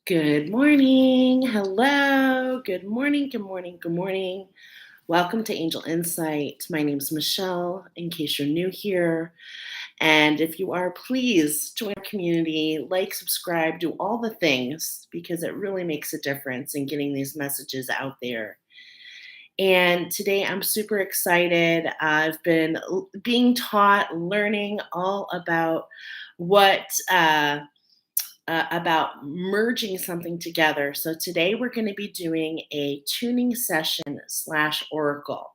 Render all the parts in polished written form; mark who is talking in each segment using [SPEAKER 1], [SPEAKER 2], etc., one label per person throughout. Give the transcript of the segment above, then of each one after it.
[SPEAKER 1] Good morning. Hello. Good morning. Good morning. Good morning. Welcome to Angel Insight. My name's Michelle, in case you're new here. And if you are, please join our community, like, subscribe, do all the things because it really makes a difference in getting these messages out there. And today I'm super excited. I've been being taught, learning all what about merging something together. So today we're going to be doing a tuning session slash oracle.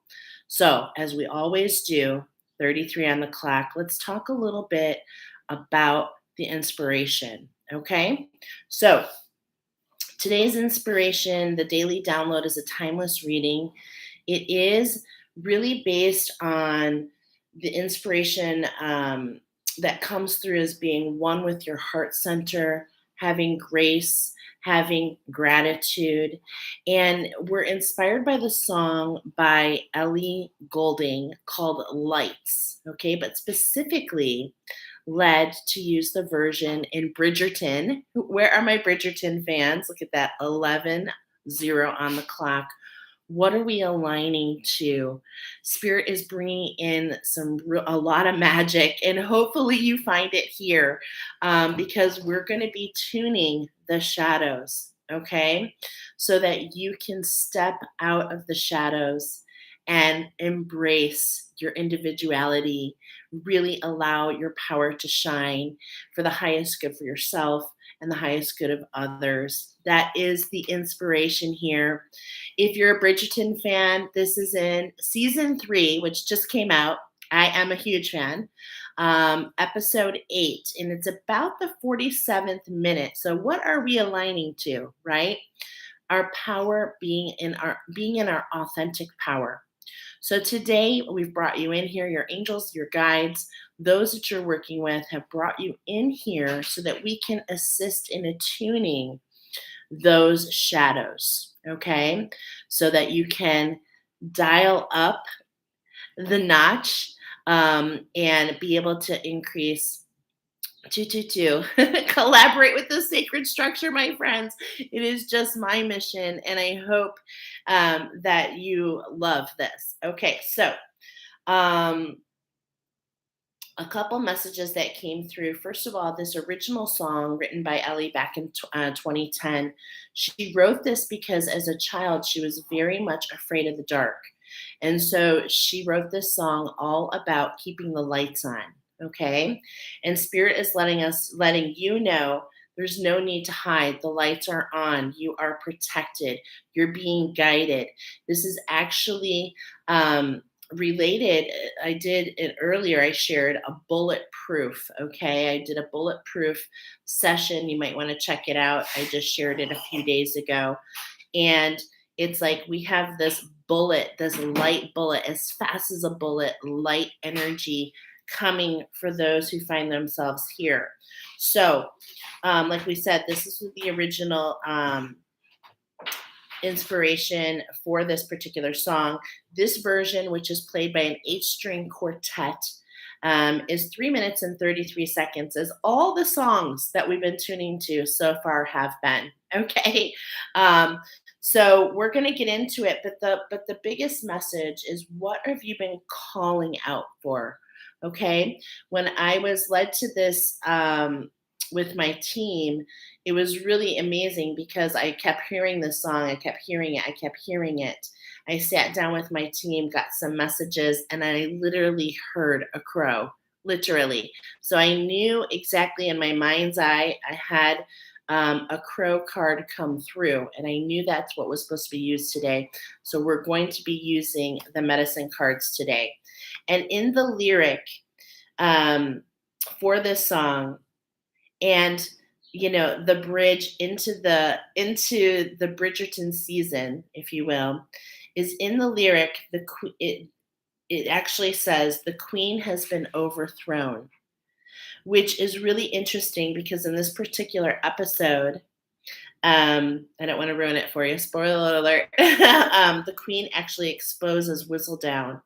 [SPEAKER 1] So as we always do, 33 on the clock, let's talk a little bit about the inspiration. Okay. So today's inspiration, the daily download, is a timeless reading. It is really based on the inspiration that comes through as being one with your heart center, having grace, having gratitude. And we're inspired by the song by Ellie Goulding called Lights, okay? But specifically led to use the version in Bridgerton. Where are my Bridgerton fans? Look at that, 11-0 on the clock. What are we aligning to? Spirit is bringing in a lot of magic, and hopefully you find it here because we're going to be tuning the shadows, okay? So that you can step out of the shadows and embrace your individuality, really allow your power to shine for the highest good for yourself and the highest good of others. That is the inspiration here. If you're a Bridgerton fan, this is in season 3, which just came out. I am a huge fan. Episode 8, and it's about the 47th minute. So what are we aligning to, right? Our power being in our authentic power. So today we've brought you in here, your angels, your guides, those that you're working with have brought you in here so that we can assist in attuning those shadows, okay? So that you can dial up the notch and be able to increase 222. Collaborate with the sacred structure, my friends. It is just my mission, and I hope that you love this. Okay, so um, a couple messages that came through. First of all, this original song written by Ellie back in 2010, she wrote this because as a child, she was very much afraid of the dark. And so she wrote this song all about keeping the lights on. Okay. And Spirit is letting you know there's no need to hide. The lights are on. You are protected. You're being guided. This is actually related. I did it earlier. I shared a bulletproof. Okay. I did a bulletproof session. You might want to check it out. I just shared it a few days ago. And it's like we have this bullet, this light bullet, as fast as a bullet, light energy coming for those who find themselves here. So, like we said, this is the original inspiration for this particular song. This version, which is played by an 8-string quartet, is 3 minutes and 33 seconds, as all the songs that we've been tuning to so far have been. Okay. So we're going to get into it, but the biggest message is, what have you been calling out for? Okay. When I was led to this with my team, it was really amazing because I kept hearing this song. I kept hearing it. I kept hearing it. I sat down with my team, got some messages, and I literally heard a crow, literally. So I knew exactly in my mind's eye, I had a crow card come through, and I knew that's what was supposed to be used today. So we're going to be using the medicine cards today. And in the lyric for this song, and the bridge into the Bridgerton season, if you will, is in the lyric. It actually says the queen has been overthrown, which is really interesting because in this particular episode, I don't want to ruin it for you. Spoiler alert. The queen actually exposes Whistledown,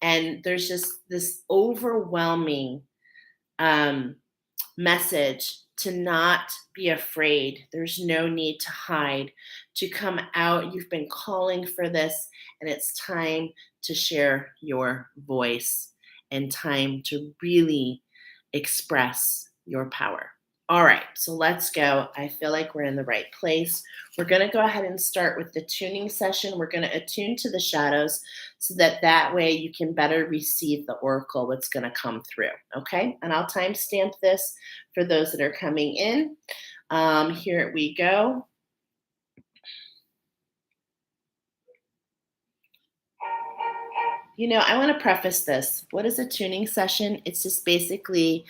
[SPEAKER 1] and there's just this overwhelming message to not be afraid. There's no need to hide, to come out. You've been calling for this, and it's time to share your voice and time to really express your power. All right, so let's go. I feel like we're in the right place. We're going to go ahead and start with the tuning session. We're going to attune to the shadows so that way you can better receive the oracle, what's going to come through. Okay, and I'll timestamp this for those that are coming in. Here we go. I want to preface this. What is a tuning session? It's just basically,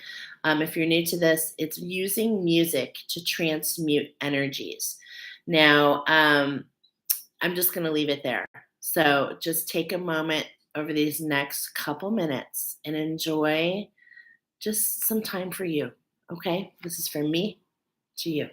[SPEAKER 1] if you're new to this, it's using music to transmute energies. Now, I'm just going to leave it there. So just take a moment over these next couple minutes and enjoy just some time for you. Okay? This is from me to you.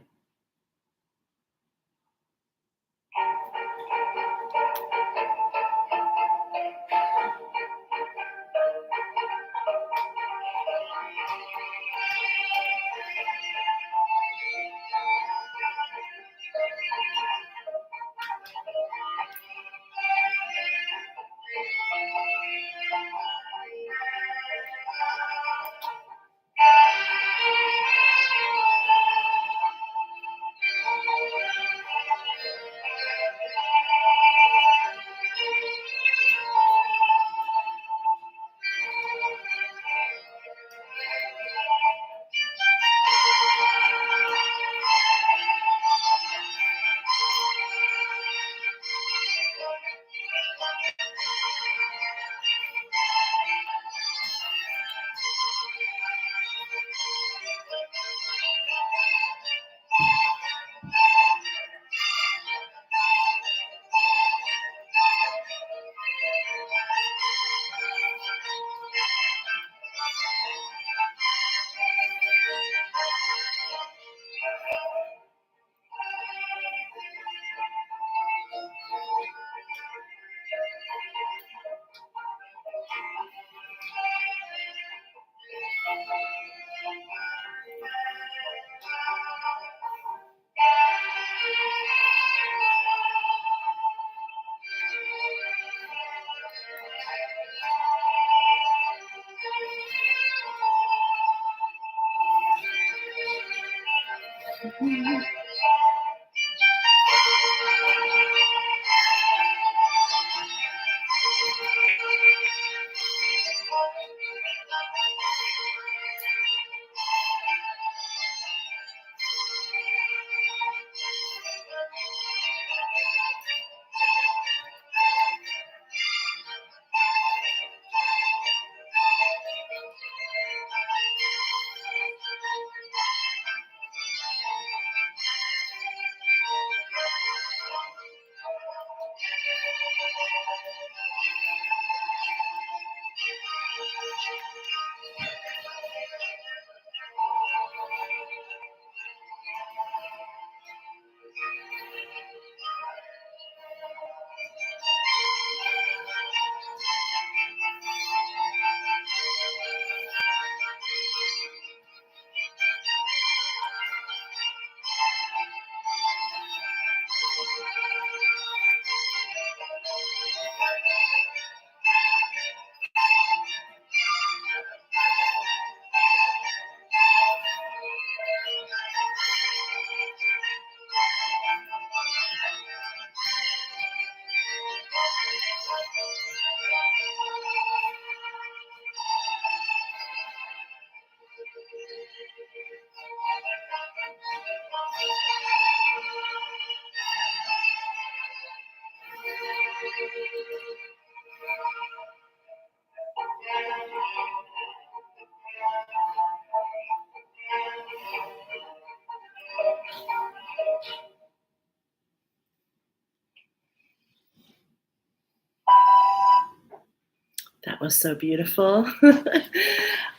[SPEAKER 1] That was so beautiful.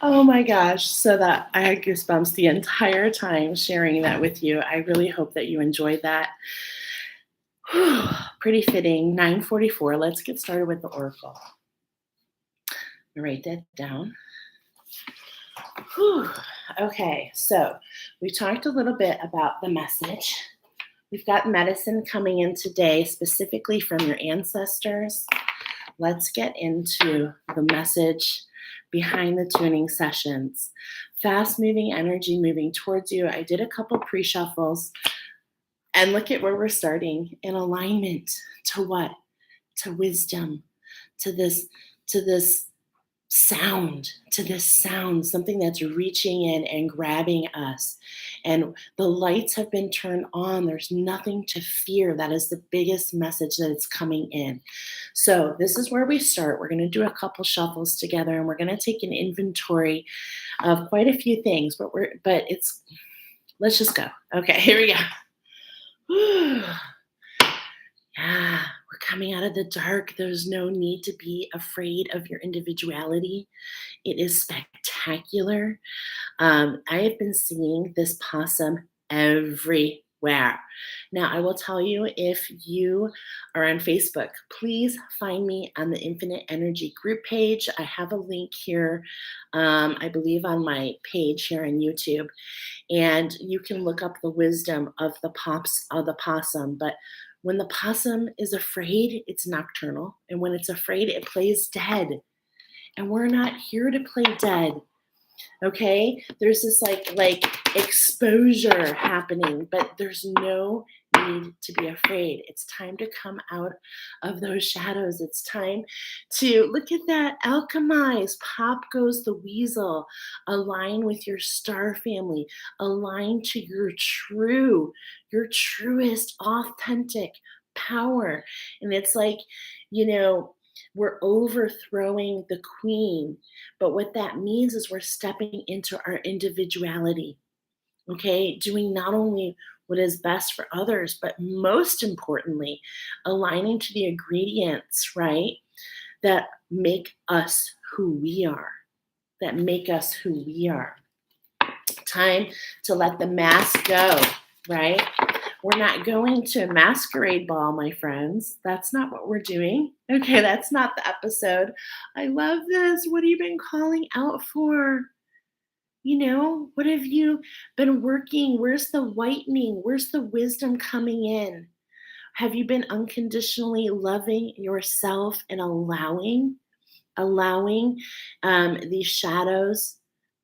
[SPEAKER 1] Oh my gosh. So that I had goosebumps the entire time sharing that with you. I really hope that you enjoyed that. Pretty fitting. 9:44. Let's get started with the oracle. Write that down. Whew. Okay, so we talked a little bit about the message. We've got medicine coming in today, specifically from your ancestors. Let's get into the message behind the tuning sessions. Fast moving energy moving towards you. I did a couple pre shuffles, and look at where we're starting in alignment to what? To wisdom, to this sound, something that's reaching in and grabbing us. And the lights have been turned on. There's nothing to fear. That is the biggest message that is coming in. So this is where we start. We're going to do a couple shuffles together, and we're going to take an inventory of quite a few things, let's just go. Okay, here we go. Yeah, we're coming out of the dark. There's no need to be afraid of your individuality. It is spectacular. I have been seeing this possum everywhere. Now, I will tell you, if you are on Facebook, please find me on the Infinite Energy group page. I have a link here, I believe on my page here on YouTube, and you can look up the wisdom of the possum. But when the possum is afraid, it's nocturnal. And when it's afraid, it plays dead. And we're not here to play dead. Okay? There's this like exposure happening, but there's no need to be afraid. It's time to come out of those shadows. It's time to look at that, alchemize. Pop goes the weasel. Align with your star family. Align to your truest, authentic power. And it's like, we're overthrowing the queen. But what that means is we're stepping into our individuality, okay? Doing not only what is best for others, but most importantly, aligning to the ingredients, right, that make us who we are, Time to let the mask go, right? We're not going to a masquerade ball, my friends. That's not what we're doing. Okay, that's not the episode. I love this. What have you been calling out for? What have you been working? Where's the whitening? Where's the wisdom coming in? Have you been unconditionally loving yourself and allowing these shadows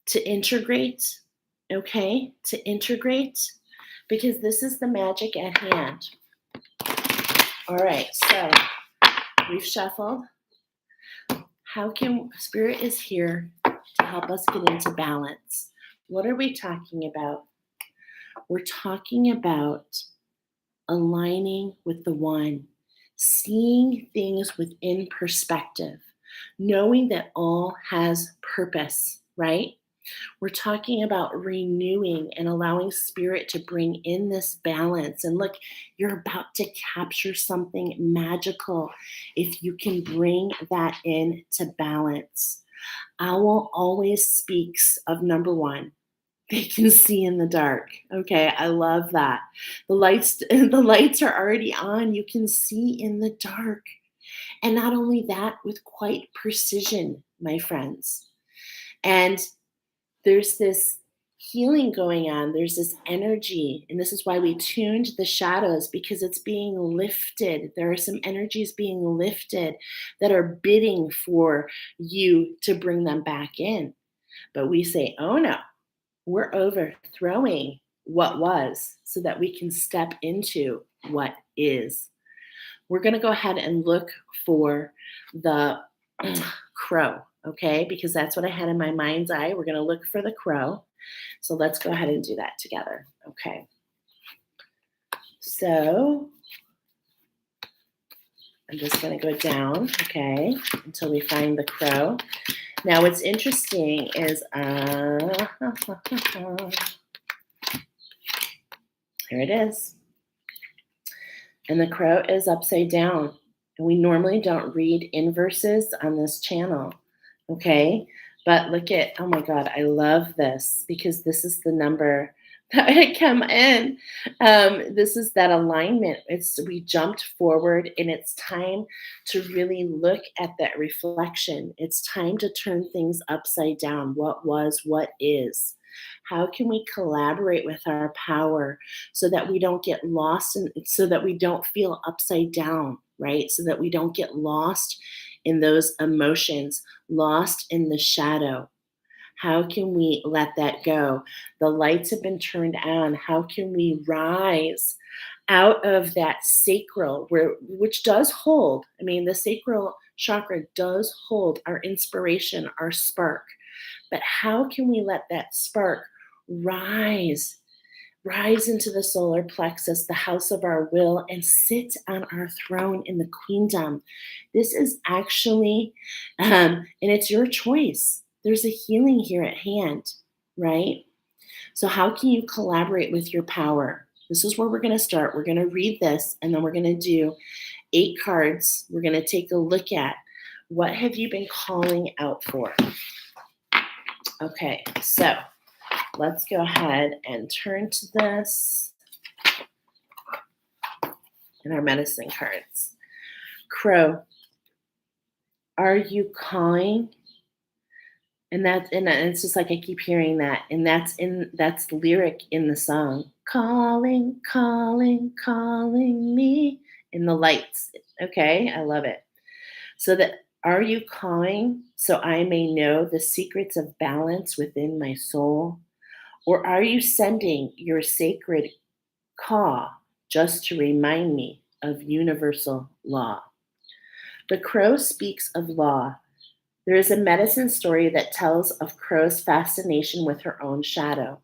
[SPEAKER 1] to integrate? Okay, to integrate, because this is the magic at hand. All right, so we've shuffled. Spirit is here to help us get into balance. What are we talking about? We're talking about aligning with the one, seeing things within perspective, knowing that all has purpose, right? We're talking about renewing and allowing spirit to bring in this balance. And look, you're about to capture something magical if you can bring that into balance. Owl always speaks of number one. They can see in the dark. Okay, I love that. The lights are already on. You can see in the dark. And not only that, with quite precision, my friends. And there's this healing going on. There's this energy. And this is why we tuned the shadows, because it's being lifted. There are some energies being lifted that are bidding for you to bring them back in. But we say, oh no, we're overthrowing what was so that we can step into what is. We're going to go ahead and look for the crow. Okay, because that's what I had in my mind's eye. We're going to look for the crow. So let's go ahead and do that together. Okay. So I'm just going to go down, okay, until we find the crow. Now what's interesting is, here it is. And the crow is upside down. And we normally don't read inverses on this channel. Okay, but look at, oh my God, I love this because this is the number Come in. This is that alignment. It's we jumped forward, and it's time to really look at that reflection. It's time to turn things upside down. What was, what is. How can we collaborate with our power so that we don't get lost and so that we don't feel upside down, right? So that we don't get lost in those emotions, lost in the shadow. How can we let that go? The lights have been turned on. How can we rise out of that sacral, which does hold? I mean, the sacral chakra does hold our inspiration, our spark. But how can we let that spark rise, rise into the solar plexus, the house of our will, and sit on our throne in the queendom? This is actually, and it's your choice. There's a healing here at hand, right? So, how can you collaborate with your power? This is where we're going to start. We're going to read this, and then we're going to do 8 cards. We're going to take a look at what have you been calling out for. Okay, so let's go ahead and turn to this and our medicine cards. Crow, are you calling? And it's just like I keep hearing that, and that's the lyric in the song. Calling, calling, calling me in the lights. Okay, I love it. So that are you calling so I may know the secrets of balance within my soul? Or are you sending your sacred caw just to remind me of universal law? The crow speaks of law. There is a medicine story that tells of Crow's fascination with her own shadow.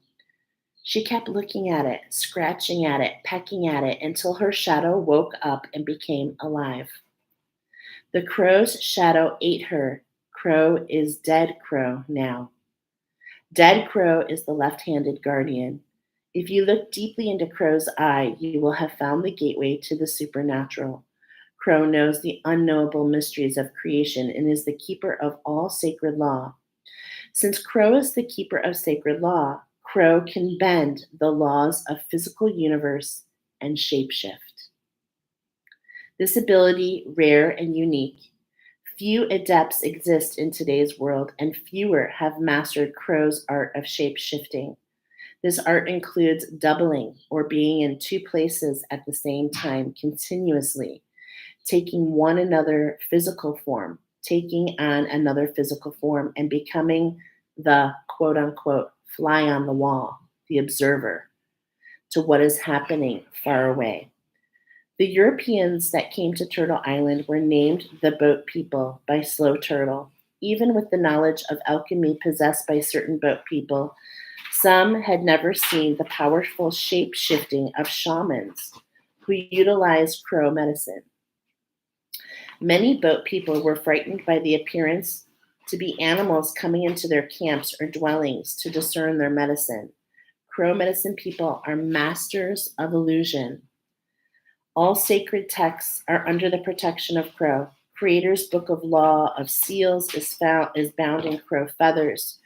[SPEAKER 1] She kept looking at it, scratching at it, pecking at it until her shadow woke up and became alive. The crow's shadow ate her. Crow is dead crow now. Dead crow is the left-handed guardian. If you look deeply into Crow's eye, you will have found the gateway to the supernatural. Crow knows the unknowable mysteries of creation and is the keeper of all sacred law. Since Crow is the keeper of sacred law, Crow can bend the laws of physical universe and shapeshift. This ability, rare and unique, few adepts exist in today's world, and fewer have mastered Crow's art of shape-shifting. This art includes doubling or being in 2 places at the same time continuously, taking one another physical form, taking on another physical form, and becoming the quote-unquote fly on the wall, the observer, to what is happening far away. The Europeans that came to Turtle Island were named the Boat People by Slow Turtle. Even with the knowledge of alchemy possessed by certain boat people, some had never seen the powerful shape-shifting of shamans who utilized crow medicine. Many boat people were frightened by the appearance to be animals coming into their camps or dwellings to discern their medicine. Crow medicine people are masters of illusion. All sacred texts are under the protection of Crow. Creator's book of law of seals is bound in crow feathers.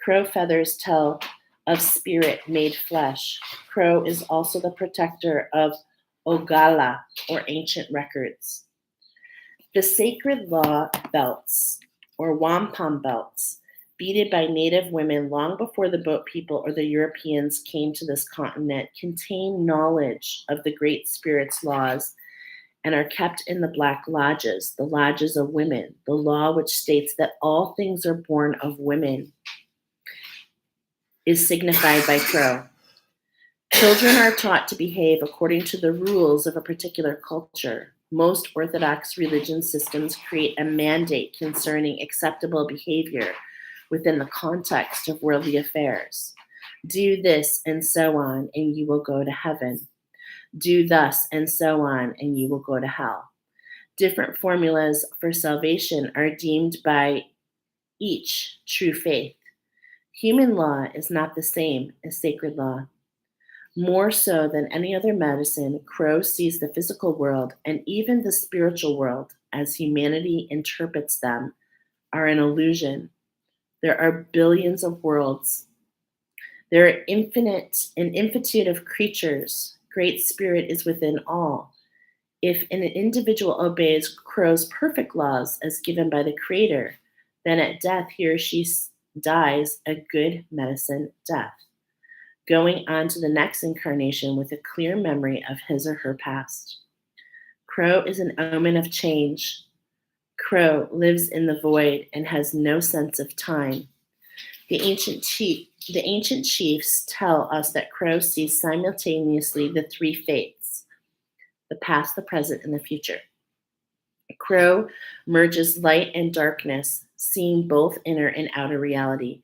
[SPEAKER 1] Crow feathers tell of spirit made flesh. Crow is also the protector of Ogala, or ancient records. The sacred law belts, or wampum belts, beaded by native women long before the boat people or the Europeans came to this continent, contain knowledge of the Great Spirit's laws and are kept in the Black Lodges, the lodges of women, the law which states that all things are born of women is signified by Crow. Children are taught to behave according to the rules of a particular culture. Most Orthodox religion systems create a mandate concerning acceptable behavior within the context of worldly affairs. Do this and so on, and you will go to heaven. Do thus and so on, and you will go to hell. Different formulas for salvation are deemed by each true faith. Human law is not the same as sacred law. More so than any other medicine, Crow sees the physical world and even the spiritual world, as humanity interprets them, are an illusion. There are billions of worlds. There are infinite and infinitude of creatures. Great spirit is within all. If an individual obeys Crow's perfect laws as given by the Creator, then at death he or she dies a good medicine death, going on to the next incarnation with a clear memory of his or her past. Crow is an omen of change. Crow lives in the void and has no sense of time. The ancient chiefs tell us that Crow sees simultaneously the three fates: the past, the present, and the future. Crow merges light and darkness, seeing both inner and outer reality.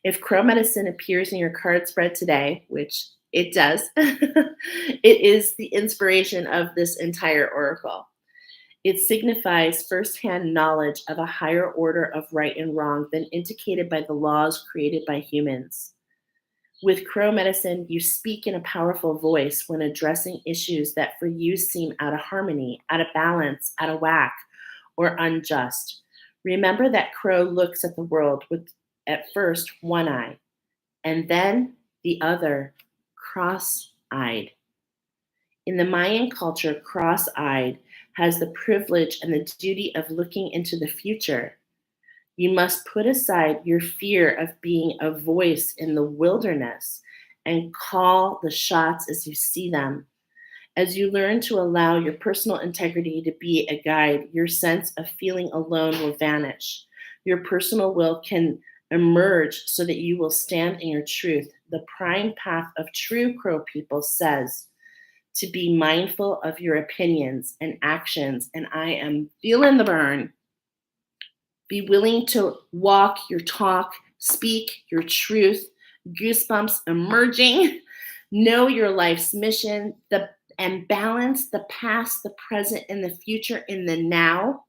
[SPEAKER 1] If Crow medicine appears in your card spread today, which it does, it is the inspiration of this entire oracle. It signifies firsthand knowledge of a higher order of right and wrong than indicated by the laws created by humans. With Crow medicine, you speak in a powerful voice when addressing issues that for you seem out of harmony, out of balance, out of whack, or unjust. Remember that Crow looks at the world with, at first, one eye, and then the other, cross-eyed. In the Mayan culture, cross-eyed has the privilege and the duty of looking into the future. You must put aside your fear of being a voice in the wilderness and call the shots as you see them. As you learn to allow your personal integrity to be a guide, your sense of feeling alone will vanish. Your personal will can emerge so that you will stand in your truth. The prime path of true Crow people says to be mindful of your opinions and actions, and I am feeling the burn. Be willing to walk your talk, speak your truth, goosebumps emerging, know your life's mission, and balance the past, the present, and the future in the now.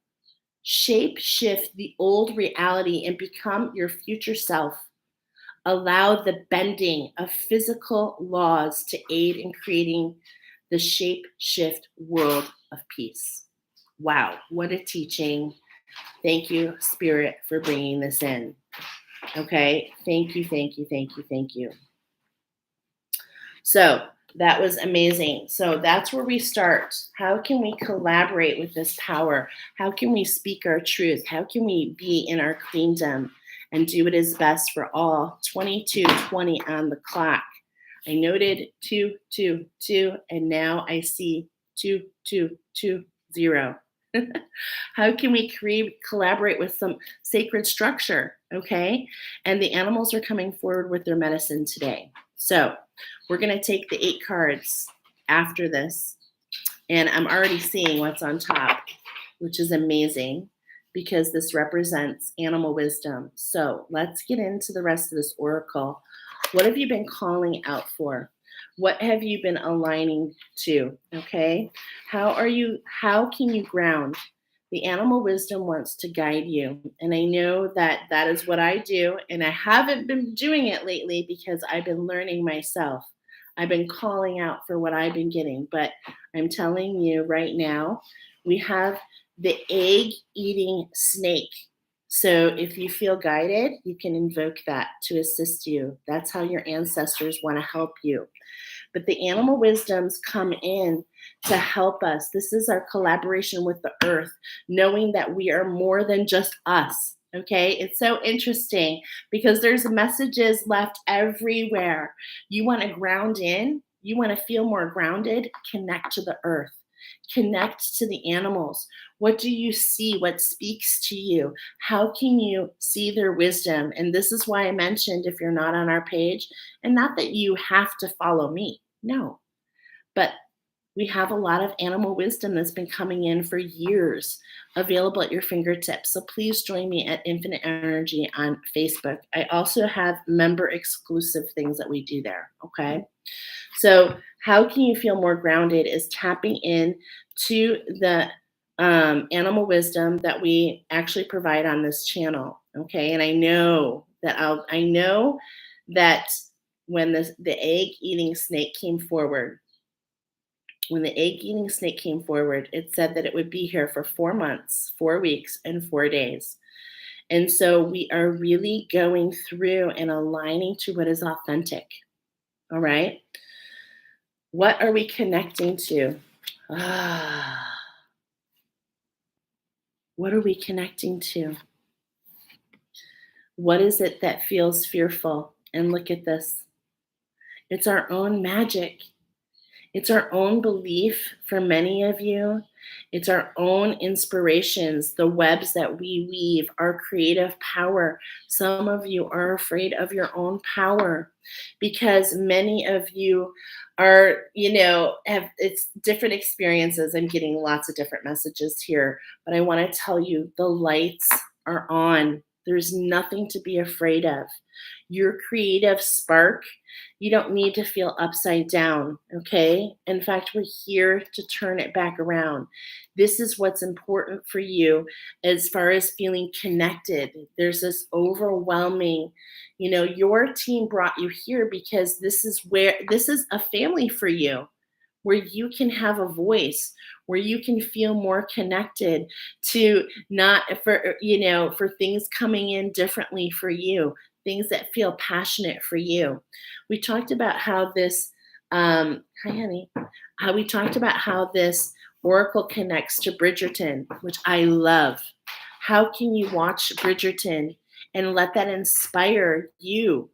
[SPEAKER 1] Shape shift the old reality and become your future self. Allow the bending of physical laws to aid in creating the shape shift world of peace. Wow, what a teaching. Thank you, Spirit, for bringing this in. Okay, thank you, thank you, thank you, thank you. So that was amazing. So that's where we start. How can we collaborate with this power? How can we speak our truth? How can we be in our queendom and do what is best for all? 22:20 on the clock. I noted 222, and now I see 2220. How can we collaborate with some sacred structure? Okay. And the animals are coming forward with their medicine today. So we're going to take the 8 cards after this. And I'm already seeing what's on top, which is amazing because this represents animal wisdom. So let's get into the rest of this oracle. What have you been calling out for? What have you been aligning to? Okay. How can you ground? The animal wisdom wants to guide you. And I know that that is what I do. And I haven't been doing it lately because I've been learning myself. I've been calling out for what I've been getting. But I'm telling you right now, we have the egg-eating snake. So if you feel guided, you can invoke that to assist you. That's how your ancestors want to help you. But the animal wisdoms come in to help us. This is our collaboration with the earth, knowing that we are more than just us. Okay, it's so interesting because there's messages left everywhere. You want to ground in, you want to feel more grounded, connect to the earth, connect to the animals. What do you see? What speaks to you? How can you see their wisdom? And this is why I mentioned if you're not on our page, and not that you have to follow me, no, but we have a lot of animal wisdom that's been coming in for years, available at your fingertips. So please join me at Infinite Energy on Facebook. I also have member exclusive things that we do there. Okay. So how can you feel more grounded is tapping in to the animal wisdom that we actually provide on this channel. Okay. And I know that when the egg eating snake came forward, it said that it would be here for 4 months, 4 weeks, and 4 days. And so we are really going through and aligning to what is authentic. All right. What are we connecting to? Ah, what are we connecting to? What is it that feels fearful? And look at this. It's our own magic. It's our own belief for many of you. It's our own inspirations, the webs that we weave, our creative power. Some of you are afraid of your own power because many of you are, have it's different experiences. I'm getting lots of different messages here, but I want to tell you the lights are on. There's nothing to be afraid of. Your creative spark, you don't need to feel upside down, okay? In fact, we're here to turn it back around. This is what's important for you as far as feeling connected. There's this overwhelming, your team brought you here because this is a family for you where you can have a voice, where you can feel more connected to not for things coming in differently for you, things that feel passionate for you. We talked about how this, hi honey, how we talked about how this oracle connects to Bridgerton, which I love. How can you watch Bridgerton and let that inspire you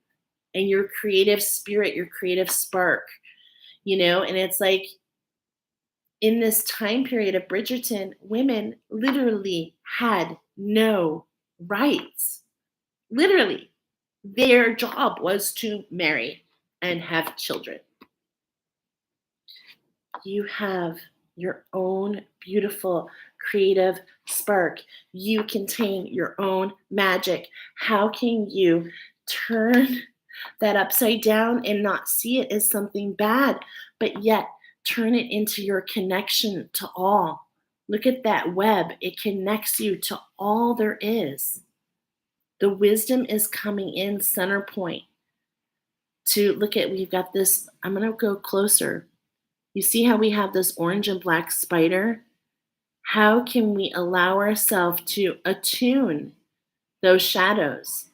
[SPEAKER 1] and your creative spirit, your creative spark? And it's like in this time period of Bridgerton, women literally had no rights. Literally, their job was to marry and have children. You have your own beautiful creative spark. You contain your own magic. How can you turn that upside down and not see it as something bad, but yet turn it into your connection to all? Look at that web. It connects you to all there is. The wisdom is coming in center point to look at. We've got this. I'm going to go closer. You see how we have this orange and black spider? How can we allow ourselves to attune those shadows?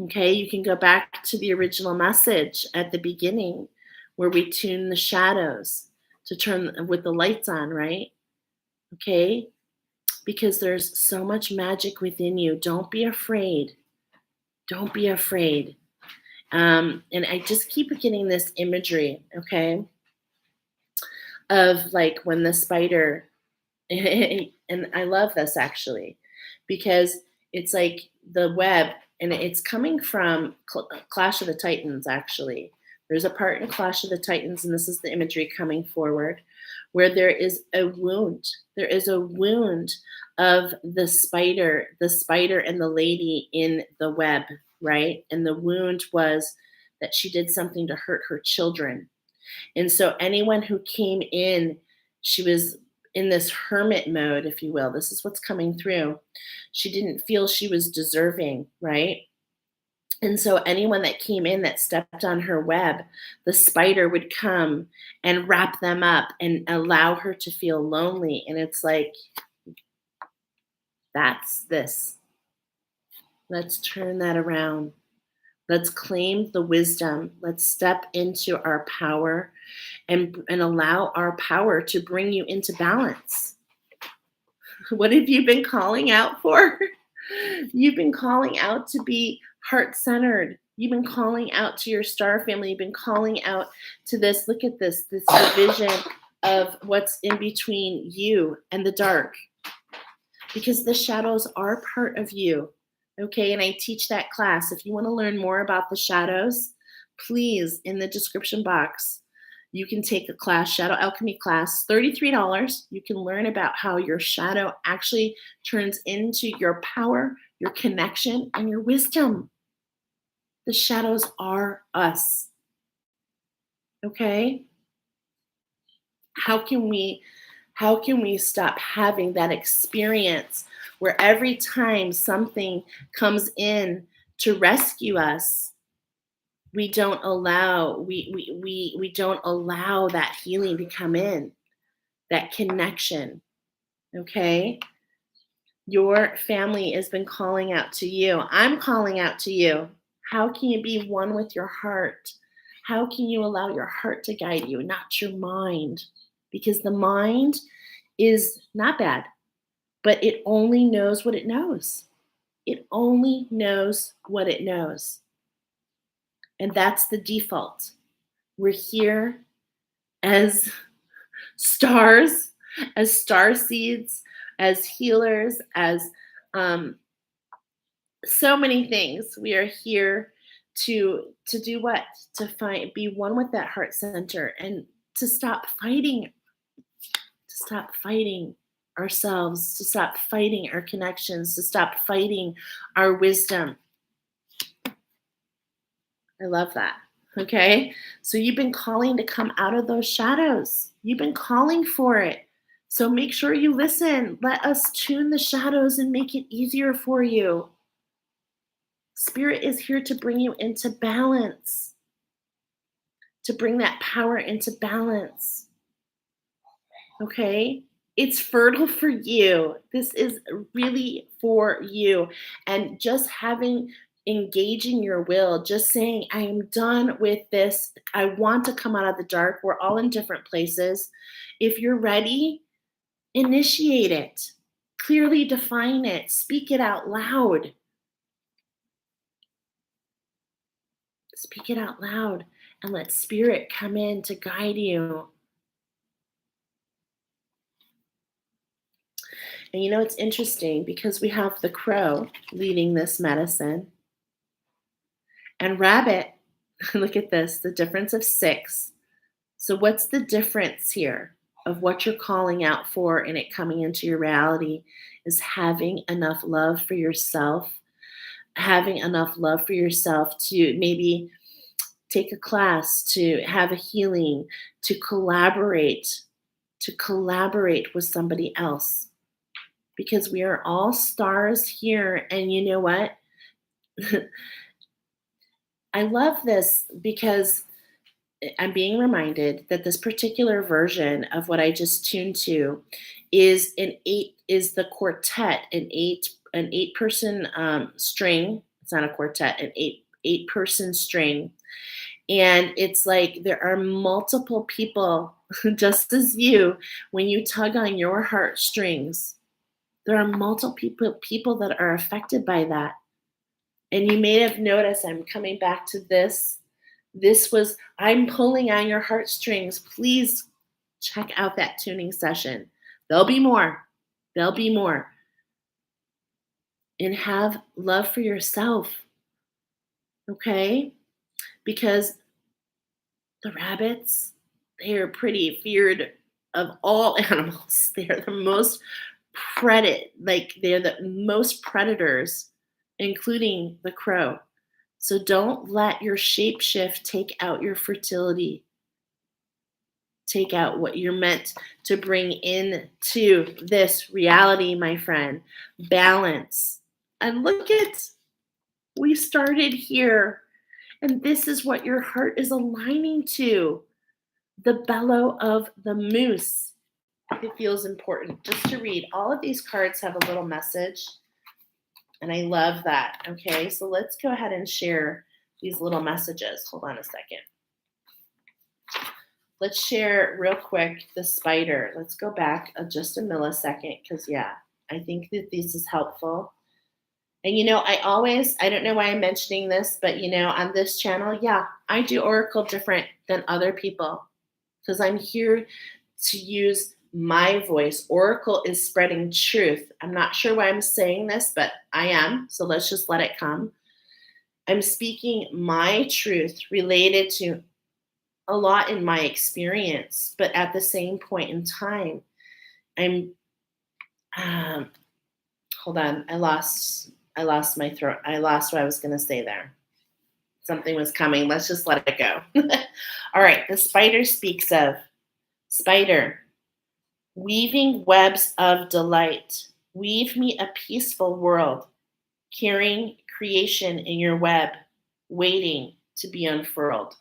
[SPEAKER 1] Okay, you can go back to the original message at the beginning where we tune the shadows to turn with the lights on, right? Okay, because there's so much magic within you. Don't be afraid. Don't be afraid. And I just keep getting this imagery, okay, of like when the spider, and I love this actually, because it's like the web, and it's coming from Clash of the Titans, actually. There's a part in Clash of the Titans, and this is the imagery coming forward, where there is a wound. There is a wound of the spider and the lady in the web, right? And the wound was that she did something to hurt her children. And so anyone who came in, she was in this hermit mode, if you will. This is what's coming through. She didn't feel she was deserving, right? And so anyone that came in that stepped on her web, the spider would come and wrap them up and allow her to feel lonely. And it's like, that's this. Let's turn that around. Let's claim the wisdom. Let's step into our power and allow our power to bring you into balance. What have you been calling out for? You've been calling out to be heart-centered. You've been calling out to your star family. You've been calling out to this. Look at this division of what's in between you and the dark. Because the shadows are part of you. Okay, and I teach that class. If you want to learn more about the shadows, please, in the description box, you can take a class, Shadow Alchemy class, $33. You can learn about how your shadow actually turns into your power, your connection, and your wisdom. The shadows are us. Okay? How can we stop having that experience where every time something comes in to rescue us, we don't allow that healing to come in, that connection? Okay, Your family has been calling out to you. I'm calling out to you. How can you be one with your heart? How can you allow your heart to guide you, not your mind? Because the mind is not bad, but it only knows what it knows. It only knows what it knows. And that's the default. We're here as stars, as star seeds, as healers, as um, so many things. We are here to do what? To be one with that heart center and to stop fighting ourselves, to stop fighting our connections, to stop fighting our wisdom. I love that. Okay. So you've been calling to come out of those shadows. You've been calling for it. So make sure you listen. Let us tune the shadows and make it easier for you. Spirit is here to bring you into balance, to bring that power into balance. Okay? It's fertile for you. This is really for you. And just engaging your will, just saying, I am done with this. I want to come out of the dark. We're all in different places. If you're ready, initiate it. Clearly define it. Speak it out loud. Speak it out loud and let spirit come in to guide you. And you know, it's interesting because we have the crow leading this medicine and rabbit. Look at this, the difference of 6. So what's the difference here of what you're calling out for and it coming into your reality is having enough love for yourself, to maybe take a class, to have a healing, to collaborate with somebody else. Because we are all stars here. And you know what? I love this because I'm being reminded that this particular version of what I just tuned to is the quartet, an 8-person string. It's not a quartet, an 8-person string. And it's like there are multiple people, just as you, when you tug on your heartstrings, there are multiple people that are affected by that. And you may have noticed I'm coming back to this. I'm pulling on your heartstrings. Please check out that tuning session. There'll be more. And have love for yourself. Okay? Because the rabbits, they are pretty feared of all animals. They are the most they're the most predators, including the crow. So don't let your shapeshift take out your fertility. Take out what you're meant to bring into this reality, my friend. Balance. And look we started here. And this is what your heart is aligning to. The bellow of the moose. It feels important just to read. All of these cards have a little message. And I love that. Okay, so let's go ahead and share these little messages. Hold on a second. Let's share real quick the spider. Let's go back just a millisecond because, yeah, I think that this is helpful. And, you know, I don't know why I'm mentioning this, but, you know, on this channel, yeah, I do Oracle different than other people because I'm here to use my voice. Oracle is spreading truth. I'm not sure why I'm saying this, but I am. So let's just let it come. I'm speaking my truth related to a lot in my experience, but at the same point in time, I'm, hold on. I lost my throat. I lost what I was going to say there. Something was coming. Let's just let it go. All right. The spider speaks of spider. Weaving webs of delight. Weave me a peaceful world, carrying creation in your web, waiting to be unfurled.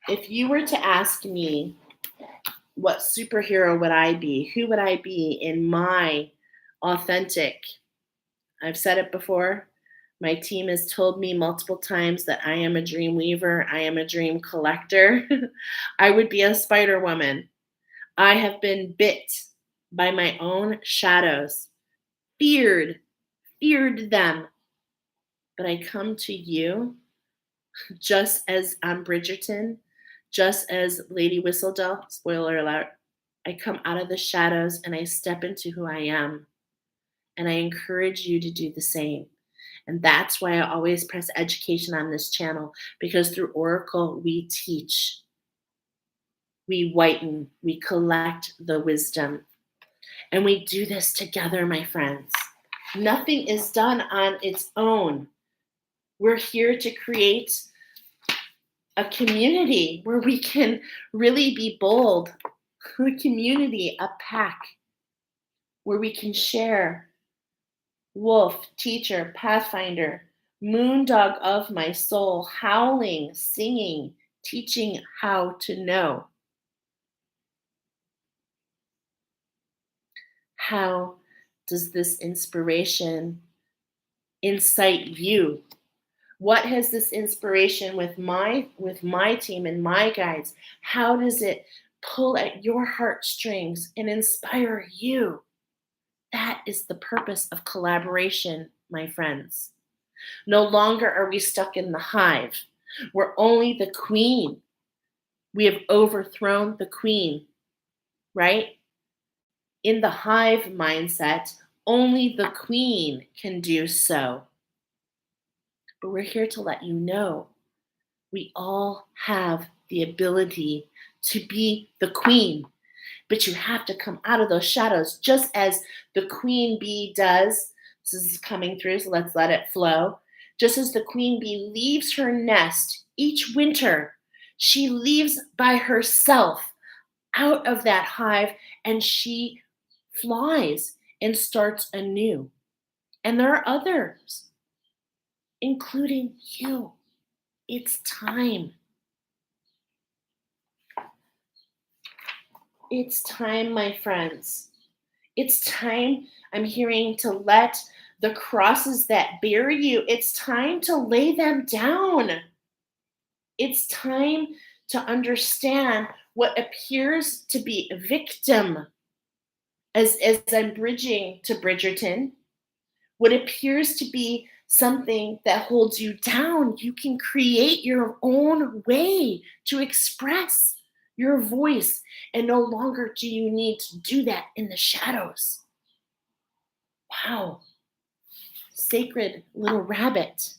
[SPEAKER 1] If you were to ask me, what superhero would I be? Who would I be in my authentic? I've said it before. My team has told me multiple times that I am a dream weaver, I am a dream collector. I would be a Spider Woman. I have been bit by my own shadows, feared, feared them. But I come to you just as on Bridgerton, just as Lady Whistledown, spoiler alert, I come out of the shadows and I step into who I am. And I encourage you to do the same. And that's why I always press education on this channel, because through Oracle, we teach, we whiten, we collect the wisdom. And we do this together, my friends. Nothing is done on its own. We're here to create a community where we can really be bold, a community, a pack, where we can share. Wolf, teacher, pathfinder, moondog of my soul, howling, singing, teaching how to know. How does this inspiration incite you? What has this inspiration with my team and my guides? How does it pull at your heartstrings and inspire you? That is the purpose of collaboration, my friends. No longer are we stuck in the hive. We're only the queen. We have overthrown the queen, right? In the hive mindset, only the queen can do so. But we're here to let you know we all have the ability to be the queen. But you have to come out of those shadows, just as the queen bee does. This is coming through, so let's let it flow. Just as the queen bee leaves her nest each winter, she leaves by herself out of that hive and she flies and starts anew. And there are others, including you. It's time. It's time, my friends. It's time, I'm hearing, to let the crosses that bear you, it's time to lay them down. It's time to understand what appears to be a victim, as I'm bridging to Bridgerton, what appears to be something that holds you down. You can create your own way to express your voice, and no longer do you need to do that in the shadows. Wow. Sacred little rabbit,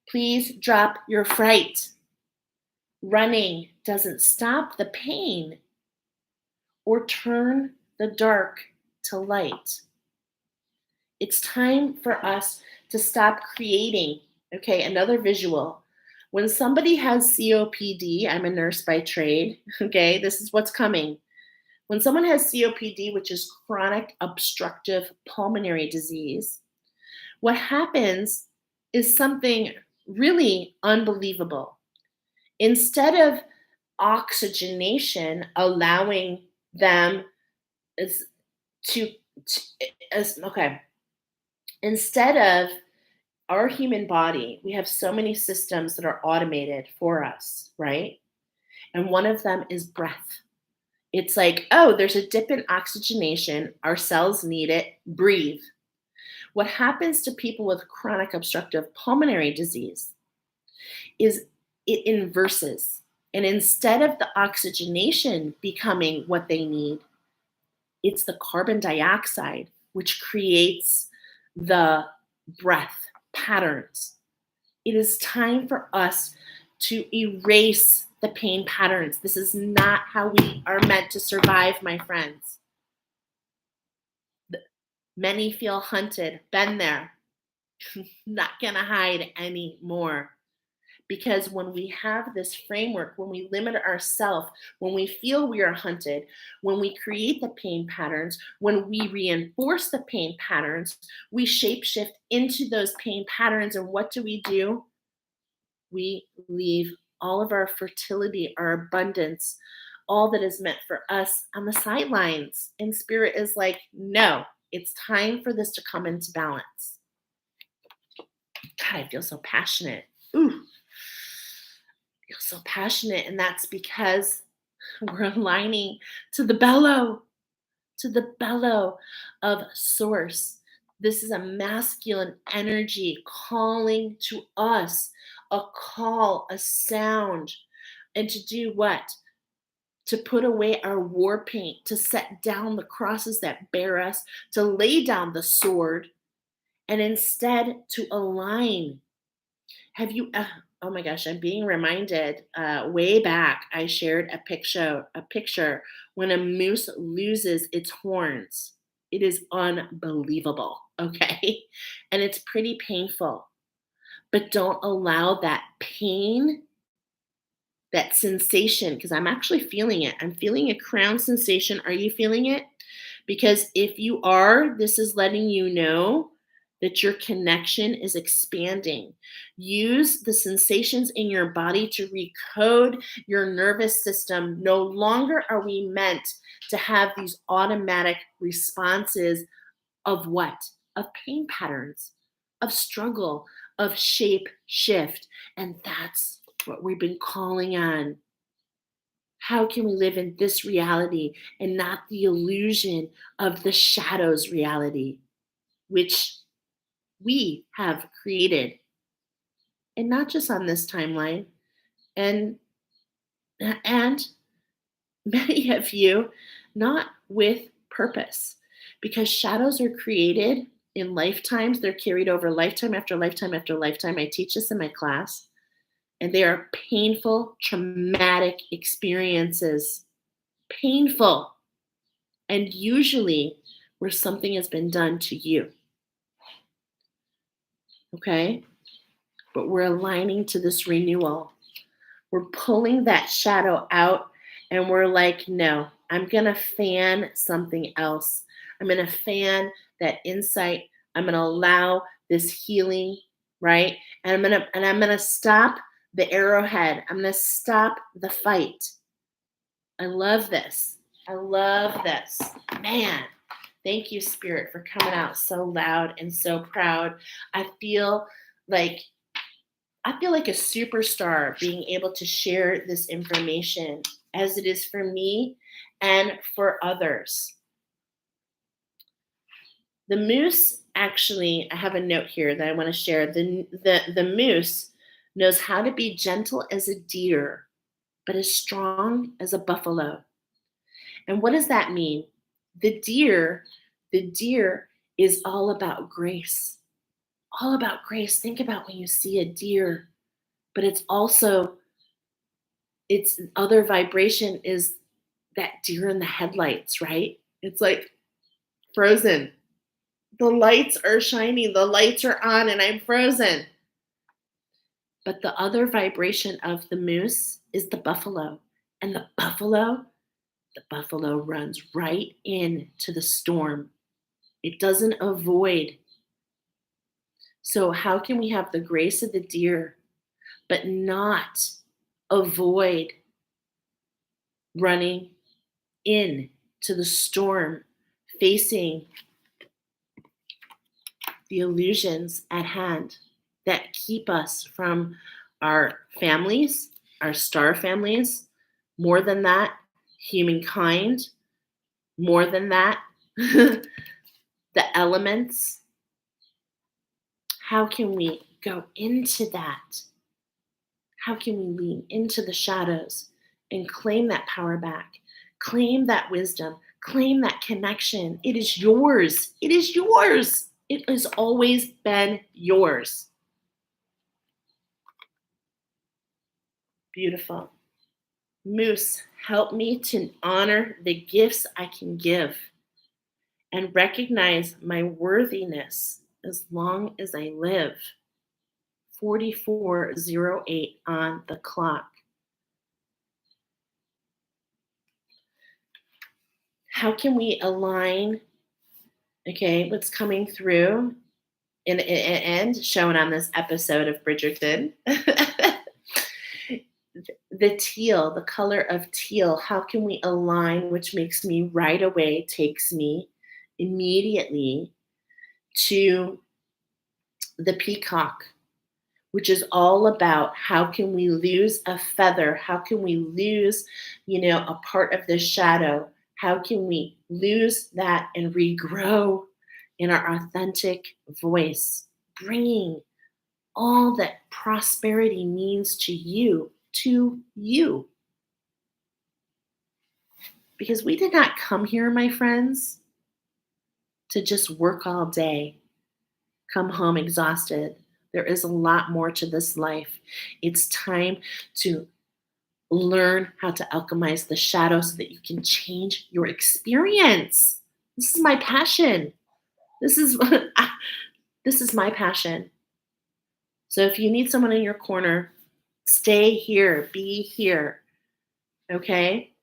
[SPEAKER 1] please drop your fright. Running doesn't stop the pain or turn the dark to light. It's time for us to stop creating. Okay, another visual. When somebody has COPD, I'm a nurse by trade, okay, this is what's coming. When someone has COPD, which is chronic obstructive pulmonary disease, what happens is something really unbelievable. Instead of oxygenation allowing them instead of our human body, we have so many systems that are automated for us, right? And one of them is breath. It's like, oh, there's a dip in oxygenation. Our cells need it. Breathe. What happens to people with chronic obstructive pulmonary disease is it inverses. And instead of the oxygenation becoming what they need, it's the carbon dioxide, which creates the breath patterns. It is time for us to erase the pain patterns. This is not how we are meant to survive, my friends. Many feel hunted, been there, not gonna hide anymore. Because when we have this framework, when we limit ourselves, when we feel we are hunted, when we create the pain patterns, when we reinforce the pain patterns, we shapeshift into those pain patterns. And what do? We leave all of our fertility, our abundance, all that is meant for us on the sidelines. And Spirit is like, no, it's time for this to come into balance. God, I feel so passionate. Ooh, I feel so passionate. And that's because we're aligning to the bellow, of Source. This is a masculine energy calling to us, a call, a sound. And to do what? To put away our war paint, to set down the crosses that bear us, to lay down the sword, and instead to align. Have you, oh my gosh, I'm being reminded, way back, I shared a picture when a moose loses its horns. It is unbelievable, okay? And it's pretty painful. But don't allow that pain, that sensation, because I'm actually feeling it. I'm feeling a crown sensation. Are you feeling it? Because if you are, this is letting you know that your connection is expanding. Use the sensations in your body to recode your nervous system. No longer are we meant to have these automatic responses of what? Of pain patterns, of struggle, of shape shift. And that's what we've been calling on. How can we live in this reality and not the illusion of the shadows reality, which we have created? And not just on this timeline. And many of you, not with purpose, because shadows are created in lifetimes. They're carried over lifetime after lifetime after lifetime. I teach this in my class. And they are painful, traumatic experiences. Painful. And usually where something has been done to you. Okay? But we're aligning to this renewal. We're pulling that shadow out and we're like, no, I'm going to fan something else. I'm going to fan that insight. I'm going to allow this healing, right? And I'm going to stop the arrowhead. I'm going to stop the fight. I love this. I love this. Man, thank you, Spirit, for coming out so loud and so proud. I feel like a superstar being able to share this information as it is for me and for others. The moose, actually, I have a note here that I want to share. The moose knows how to be gentle as a deer, but as strong as a buffalo. And what does that mean? The deer is all about grace. All about grace. Think about when you see a deer, but its other vibration is that deer in the headlights, right? It's like frozen. The lights are shining, the lights are on, and I'm frozen. But the other vibration of the moose is the buffalo. And the buffalo runs right into the storm. It doesn't avoid. So how can we have the grace of the deer, but not avoid running into the storm, facing the illusions at hand that keep us from our families, our star families, more than that, humankind, more than that, the elements? How can we go into that? How can we lean into the shadows and claim that power back? Claim that wisdom, claim that connection. It is yours. It is yours. It has always been yours. Beautiful. Moose, help me to honor the gifts I can give and recognize my worthiness as long as I live. 4408 on the clock. How can we align, okay, what's coming through and shown on this episode of Bridgerton? The teal, the color of teal, how can we align, which makes me right away, takes me immediately to the peacock, which is all about how can we lose a feather? How can we lose, a part of the shadow? How can we lose that and regrow in our authentic voice, bringing all that prosperity means to you, to you? Because we did not come here, my friends, to just work all day, come home exhausted. There is a lot more to this life. It's time to learn how to alchemize the shadow so that you can change your experience. This is my passion. This is this is my passion. So if you need someone in your corner, stay here, be here. Okay?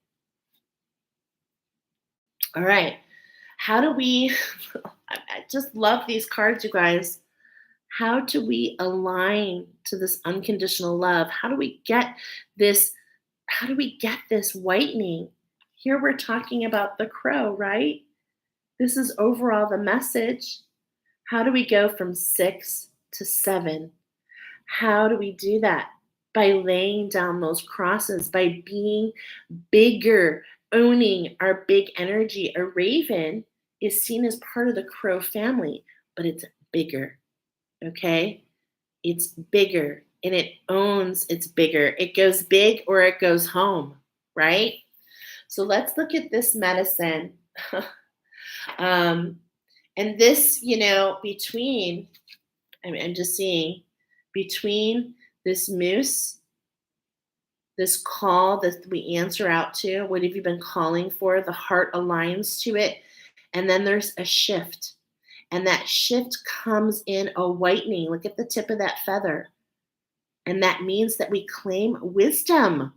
[SPEAKER 1] All right. How do we I just love these cards, you guys. How do we align to this unconditional love? How do we get this? How do we get this whitening? Here we're talking about the crow, right? This is overall the message. How do we go from 6 to 7? How do we do that? By laying down those crosses, by being bigger, owning our big energy. A raven is seen as part of the crow family, but it's bigger. Okay? It's bigger and it owns its bigger. It goes big or it goes home, right? So let's look at this medicine. And this, between, I'm just seeing, between this moose, this call that we answer out to, what have you been calling for? The heart aligns to it. And then there's a shift. And that shift comes in a whitening. Look at the tip of that feather. And that means that we claim wisdom.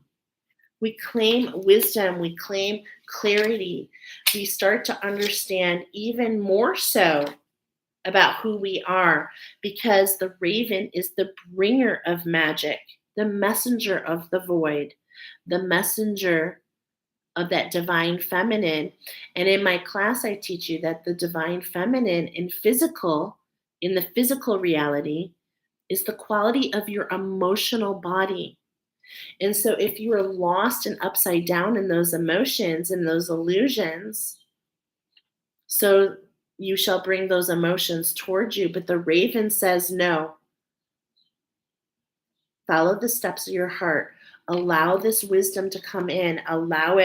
[SPEAKER 1] We claim wisdom. We claim clarity. We start to understand even more so about who we are, because the raven is the bringer of magic, the messenger of the void, the messenger of that divine feminine. And in my class, I teach you that the divine feminine in the physical reality is the quality of your emotional body. And so if you are lost and upside down in those emotions and those illusions, so you shall bring those emotions towards you. But the raven says, no, follow the steps of your heart. Allow this wisdom to come in. Allow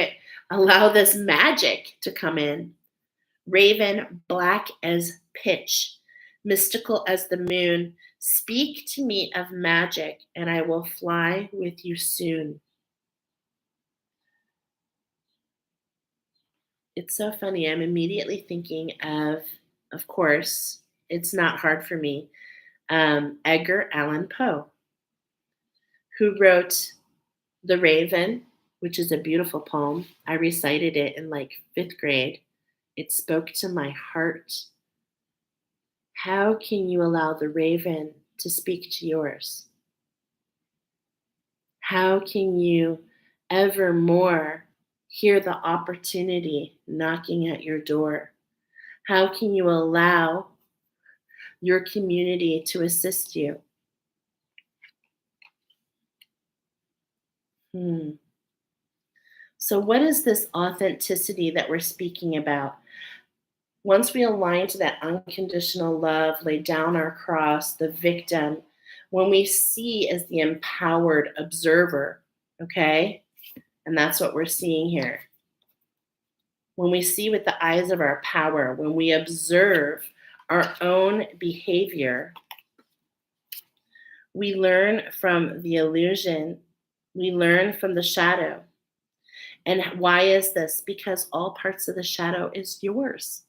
[SPEAKER 1] this magic to come in. Raven, black as pitch, mystical as the moon, speak to me of magic, and I will fly with you soon. It's so funny. I'm immediately thinking of course, it's not hard for me, Edgar Allan Poe, who wrote The Raven, which is a beautiful poem. I recited it in like 5th grade. It spoke to my heart. How can you allow the raven to speak to yours? How can you evermore hear the opportunity knocking at your door? How can you allow your community to assist you? So, what is this authenticity that we're speaking about? Once we align to that unconditional love, lay down our cross, the victim, when we see as the empowered observer, okay? And that's what we're seeing here. When we see with the eyes of our power, when we observe our own behavior, we learn from the illusion, we learn from the shadow. And why is this? Because all parts of the shadow is yours.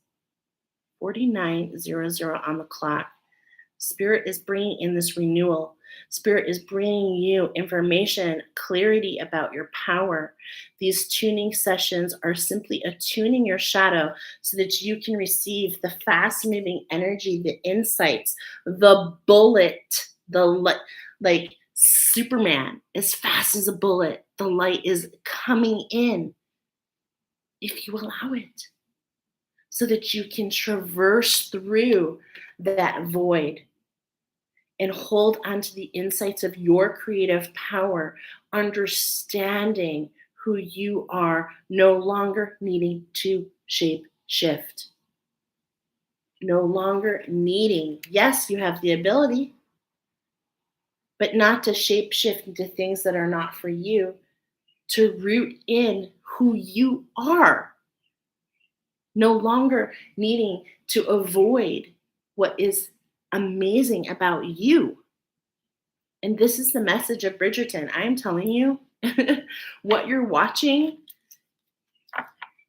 [SPEAKER 1] 4900 on the clock. Spirit is bringing in this renewal. Spirit is bringing you information, clarity about your power. These tuning sessions are simply attuning your shadow so that you can receive the fast-moving energy, the insights, the bullet, like Superman, as fast as a bullet. The light is coming in if you allow it, so that you can traverse through that void and hold onto the insights of your creative power, understanding who you are, no longer needing to shape shift. No longer needing, yes, you have the ability, but not to shape shift into things that are not for you, to root in who you are. No longer needing to avoid what is amazing about you. And this is the message of Bridgerton. I am telling you, what you're watching,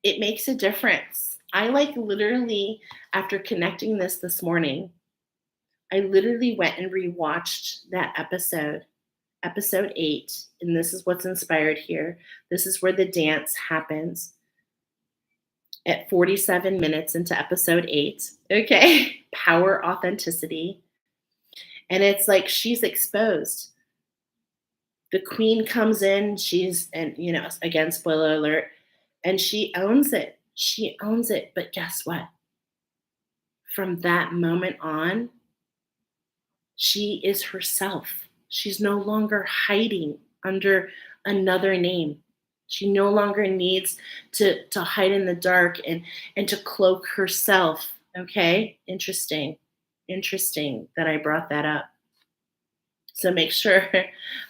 [SPEAKER 1] it makes a difference. I literally, after connecting this morning, I literally went and rewatched that episode 8, and this is what's inspired here. This is where the dance happens at 47 minutes into episode 8. Okay, power, authenticity. And it's like she's exposed. The queen comes in, and again, spoiler alert, and she owns it. She owns it. But guess what? From that moment on, she is herself. She's no longer hiding under another name. She no longer needs to hide in the dark and to cloak herself. Okay? Interesting that I brought that up. So make sure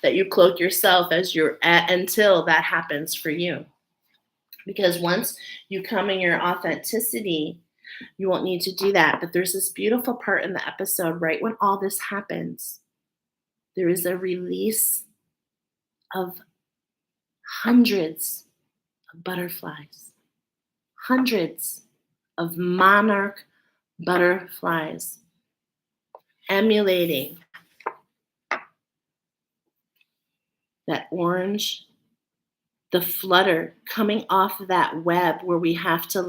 [SPEAKER 1] that you cloak yourself as you're at until that happens for you. Because once you come in your authenticity, you won't need to do that. But there's this beautiful part in the episode right when all this happens. There is a release of hundreds of butterflies, hundreds of monarch butterflies emulating that orange, the flutter coming off of that web where we have to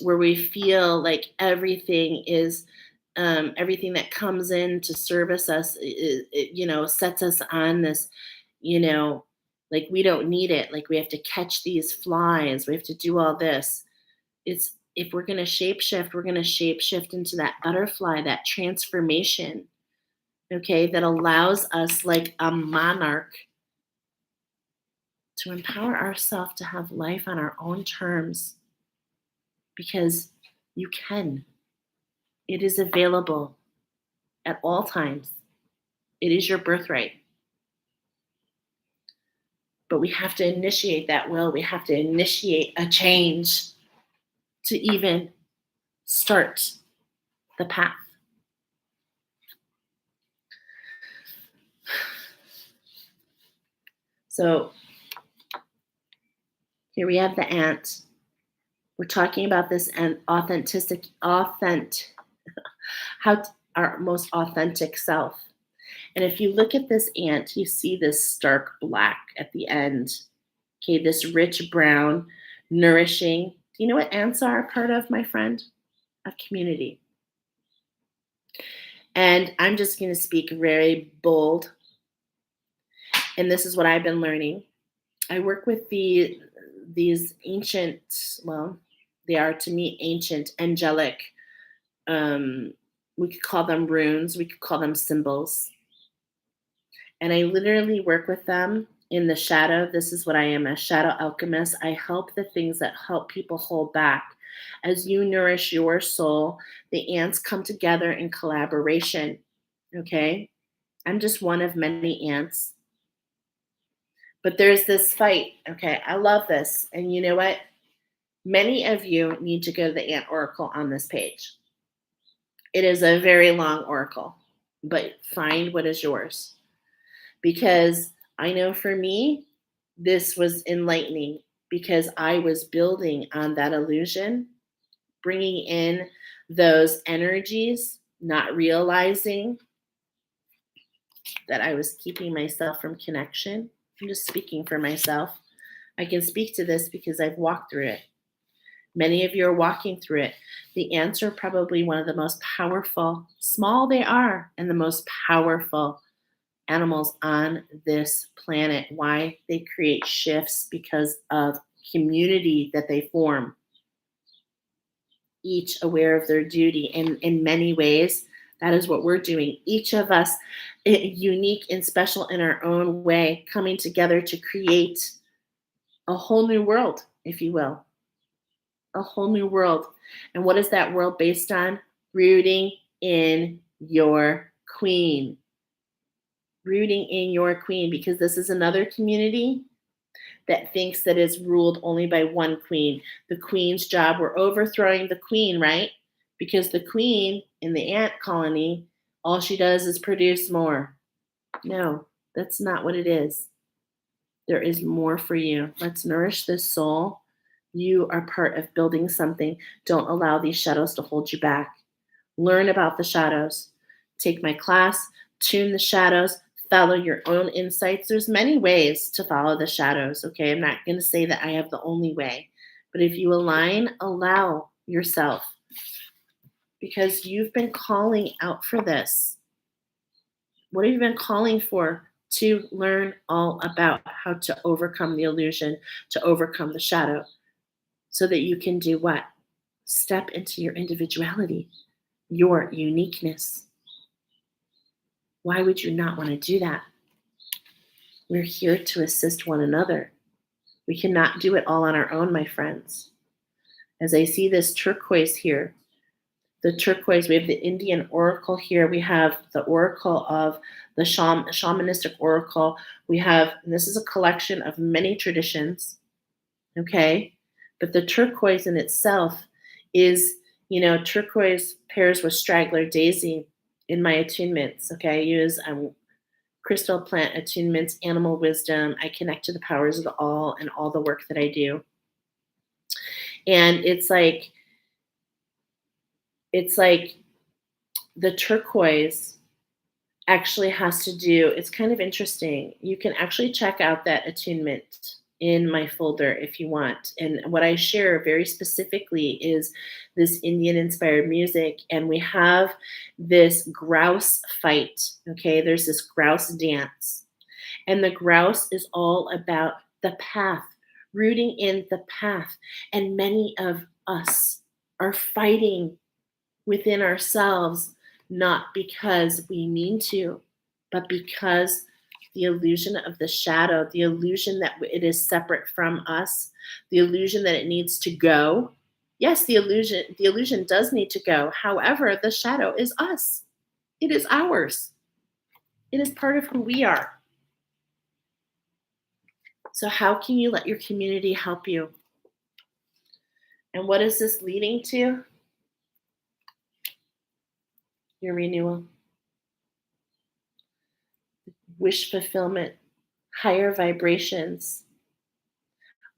[SPEAKER 1] where we feel like everything is, everything that comes in to service us, sets us on this, like we don't need it. Like we have to catch these flies. We have to do all this. It's, if we're going to shapeshift, we're going to shapeshift into that butterfly, that transformation, okay, that allows us like a monarch to empower ourselves to have life on our own terms, because you can. It is available at all times. It is your birthright. But we have to initiate that will. We have to initiate a change to even start the path. So here we have the ant. We're talking about this and how our most authentic self. And if you look at this ant, you see this stark black at the end. Okay, this rich brown, nourishing. Do you know what ants are a part of, my friend? A community. And I'm just going to speak very bold. And this is what I've been learning. I work with these ancient, well, they are to me ancient, angelic, we could call them runes, we could call them symbols. And I literally work with them in the shadow. This is what I am, a shadow alchemist. I help the things that help people hold back. As you nourish your soul, the ants come together in collaboration. Okay? I'm just one of many ants. But there's this fight. Okay, I love this. And you know what? Many of you need to go to the Ant Oracle on this page. It is a very long oracle, but find what is yours. Because I know for me, this was enlightening, because I was building on that illusion, bringing in those energies, not realizing that I was keeping myself from connection. I'm just speaking for myself. I can speak to this because I've walked through it. Many of you are walking through it. The ants are probably one of the most powerful, small they are, and the most powerful animals on this planet. Why they create shifts? Because of community that they form, each aware of their duty. And in many ways, that is what we're doing. Each of us, unique and special in our own way, coming together to create a whole new world, if you will. A whole new world. And what is that world based on? Rooting in your queen. Rooting in your queen, because this is another community that thinks that is ruled only by one queen. The queen's job, we're overthrowing the queen, right? Because the queen in the ant colony, all she does is produce more. No, that's not what it is. There is more for you. Let's nourish this soul. You are part of building something. Don't allow these shadows to hold you back. Learn about the shadows. Take my class, tune the shadows, follow your own insights. There's many ways to follow the shadows, okay? I'm not going to say that I have the only way. But if you align, allow yourself, because you've been calling out for this. What have you been calling for? To learn all about how to overcome the illusion, to overcome the shadow, so that you can do what? Step into your individuality, your uniqueness. Why would you not want to do that? We're here to assist one another. We cannot do it all on our own, my friends. As I see this turquoise here, the turquoise, we have the Indian oracle here. We have the oracle of the shamanistic oracle. We have, and this is a collection of many traditions, okay? But the turquoise in itself is, turquoise pairs with straggler daisy in my attunements, okay? I use crystal plant attunements, animal wisdom. I connect to the powers of the all and all the work that I do. And it's like the turquoise actually has to do, it's kind of interesting. You can actually check out that attunement in my folder if you want. And what I share very specifically is this Indian inspired music. And we have this grouse fight. Okay, there's this grouse dance. And the grouse is all about the path, rooting in the path. And many of us are fighting within ourselves, not because we mean to, but because the illusion of the shadow, the illusion that it is separate from us, the illusion that it needs to go. Yes, the illusion does need to go. However, the shadow is us. It is ours. It is part of who we are. So how can you let your community help you? And what is this leading to? Your renewal. Wish fulfillment, higher vibrations,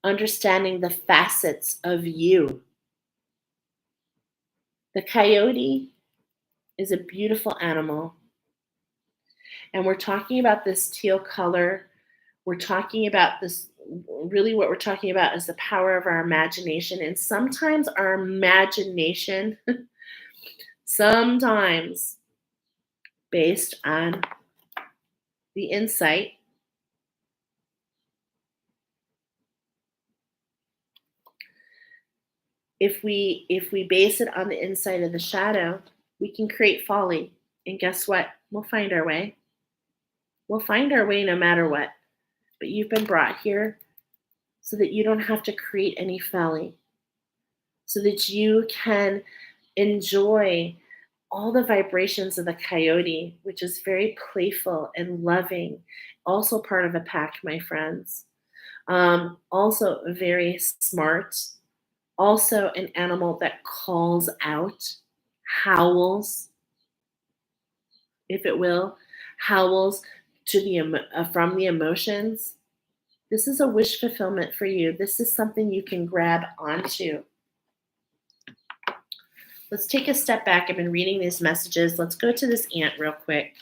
[SPEAKER 1] understanding the facets of you. The coyote is a beautiful animal. And we're talking about this teal color. We're talking about this, really what we're talking about is the power of our imagination. And sometimes our imagination, sometimes based on the insight, if we base it on the insight of the shadow, we can create folly. And guess what? We'll find our way. We'll find our way no matter what. But you've been brought here so that you don't have to create any folly, so that you can enjoy all the vibrations of the coyote, which is very playful and loving, also part of a pack, my friends. Also very smart, also an animal that calls out, howls, if it will, howls to from the emotions. This is a wish fulfillment for you. This is something you can grab onto. Let's take a step back. I've been reading these messages. Let's go to this ant real quick.